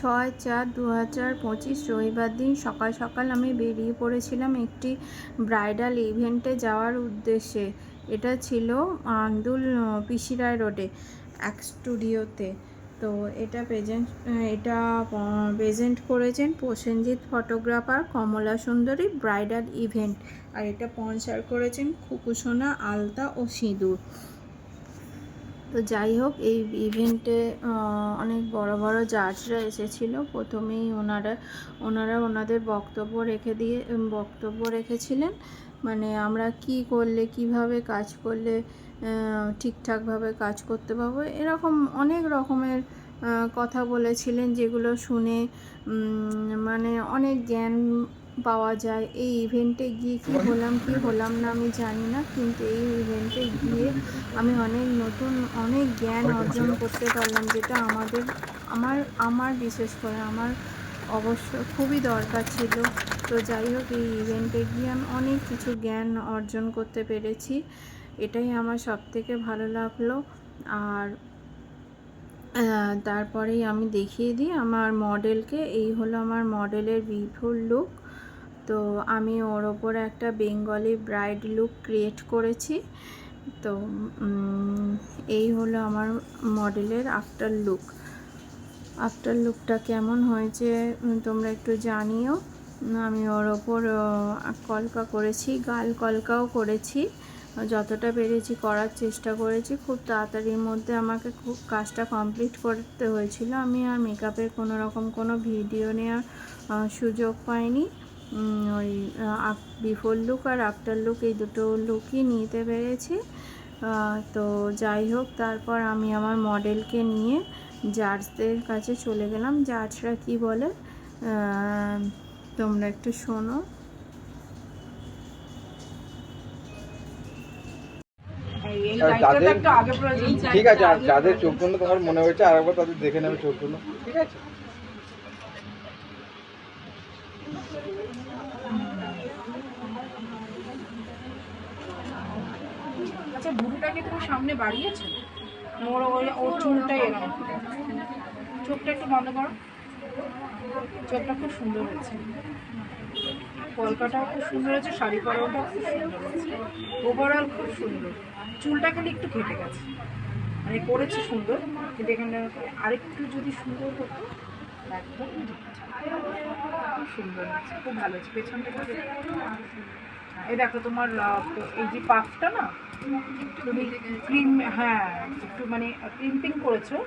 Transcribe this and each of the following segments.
6/4/2025 রবিবার দিন সকাল সকাল আমি বেরিয়ে পড়েছিলাম একটি ব্রাইডাল ইভেন্টে যাওয়ার উদ্দেশ্যে। এটা ছিল আন্দুল পিসিরায় রোডে এক স্টুডিওতে। তো এটা প্রেজেন্ট করেছেন প্রসেনজিৎ ফটোগ্রাফার, কমলা সুন্দরী ব্রাইডাল ইভেন্ট। আর এটা স্পন্সর করেছেন খুকুসোনা আলতা ও সিঁদুর। তো যাই হোক, এই ইভেন্টে অনেক বড় বড় জাজরা এসেছিলো। প্রথমেই ওনারা ওনাদের বক্তব্য রেখেছিলেন, মানে আমরা কি করলে, কিভাবে কাজ করলে ঠিকঠাকভাবে কাজ করতে পারবো, এরকম অনেক রকমের কথা বলেছিলেন, যেগুলো শুনে মানে অনেক জ্ঞান পাওয়া যায়। এই ইভেন্টে গিয়ে কি হলাম না আমি জানি না, কিন্তু এই ইভেন্টে গিয়ে আমি অনেক জ্ঞান অর্জন করতে পারলাম, যেটা আমার বিশেষ করে আমার অবশ্য খুবই দরকার ছিল। তো যাই হোক, এই ইভেন্টে গিয়ে আমি অনেক কিছু জ্ঞান অর্জন করতে পেরেছি, এটাই আমার সবথেকে ভালো লাগলো। আর তারপরেই আমি দেখিয়ে দিই আমার মডেলকে। এই হলো আমার মডেলের বিফোর লুক। তো আমি ওর ওপরে একটা বেঙ্গলি ব্রাইড লুক ক্রিয়েট করেছি। তো এই হলো আমার মডেলের আফটার লুকটা কেমন হয়েছে তোমরা একটু জানিও। আমি ওর ওপর কলকা করেছি, গাল কলকাও করেছি, যতটা পেরেছি করার চেষ্টা করেছি। খুব তাড়াতাড়ির মধ্যে আমাকে খুব কাজটা কমপ্লিট করতে হয়েছিল। আমি আর মেকআপের কোনো ভিডিও নেওয়ার সুযোগ পাইনি। ওই বিফোর লুক আর আফটার লুক এই দুটো লুকই নিতে পেরেছি। তো যাই হোক, তারপর আমি আমার মডেলকে নিয়ে জাজদের কাছে চলে গেলাম। জাজরা কি বলে তোমরা একটু শোনো। ঠিক আছে, যাদের চোখগুলো তোমার মনে হয়েছে আরেকবার তাদের দেখে নেবে চোখগুলো, ঠিক আছে? আচ্ছা, ভুরুটাকে তুমি সামনে বাড়িয়েছো? ওর চুলটাই এরকম। চোখটা একটু বন্ধ করো। চোখটা খুব সুন্দর হয়েছে, কলকাটাও খুব সুন্দর হয়েছে, শাড়ি পরাটাও খুব সুন্দর হয়েছে, ওভারঅল খুব সুন্দর। চুলটা খালি একটু কেটে গেছে, মানে করেছে সুন্দর, কিন্তু এখানে আরেকটু যদি সুন্দর হতো একদম খুব সুন্দর হয়েছে, খুব ভালো হয়েছে। পেছনটা এই দেখো তোমার এই যে পাফটা না তুমি ক্রিম, হ্যাঁ একটু মানে ক্রিম্পিং করেছো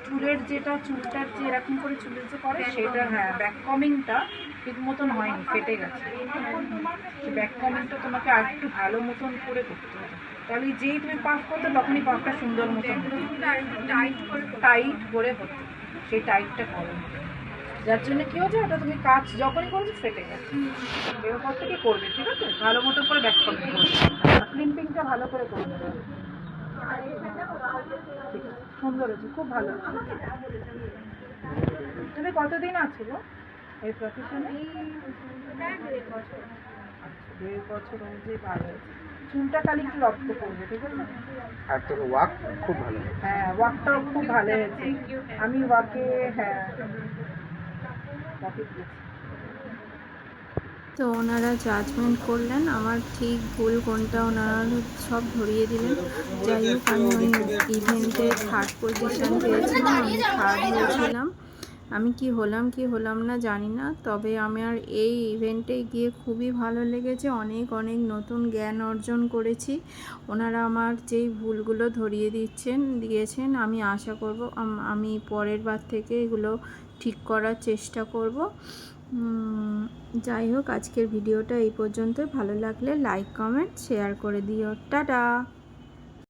চুলের, চুলটার যে এরকম করে চুলের যে করে সেটা, হ্যাঁ ব্যাক কমিংটা ঠিক মতন হয়নি, ফেটে গেছে। ব্যাক কমিংটা তোমাকে আর একটু ভালো মতন করে করতে হবে, তাহলে যেই তুমি পাফ করতে তখনই পাফটা সুন্দর মতন টাইট করে হতো, সেই টাইটটা করো, যার জন্য কী হচ্ছে ওটা তুমি কাজ যখনই করেছো ফেটে গেছে। এরপর থেকে করবে, ঠিক আছে? ভালো মতো করে ব্যাক কমিং করবে, ক্লিম্পিংটা ভালো করে করবে। সুন্দর হয়েছে, খুব ভালো হয়েছে। তুমি কতদিন আছো গো এই প্রফেশনে? 1.5 বছর অনুযায়ী ভালো হয়েছে। চুলটা খালি একটু রক্ত করবে, ঠিক আছে? আর তোর ওয়ার্ক খুব ভালো। হ্যাঁ, ওয়ার্কটাও খুব ভালো হয়েছে। আমি ওয়ার্কে তো ওনারা জাজমেন্ট করলেন, আমার ঠিক ভুল কোনটা ওনারা সব ধরিয়ে দিলেন। যাই হোক, আমি ওই ইভেন্টে থার্ড পজিশন পেয়েছিলাম, আমি থার্ড হয়েছিলাম। আমি কি হলাম না জানি না, তবে আমার এই ইভেন্টে গিয়ে খুবই ভালো লেগেছে, অনেক নতুন জ্ঞান অর্জন করেছি। ওনারা আমার যেই ভুলগুলো ধরিয়ে দিয়েছেন, আমি আশা করব আমি পরের বার থেকে এগুলো ঠিক করার চেষ্টা করব। যাই হোক, আজকের ভিডিওটা এই পর্যন্ত। ভালো লাগলে লাইক কমেন্ট শেয়ার করে দিও। টাটা।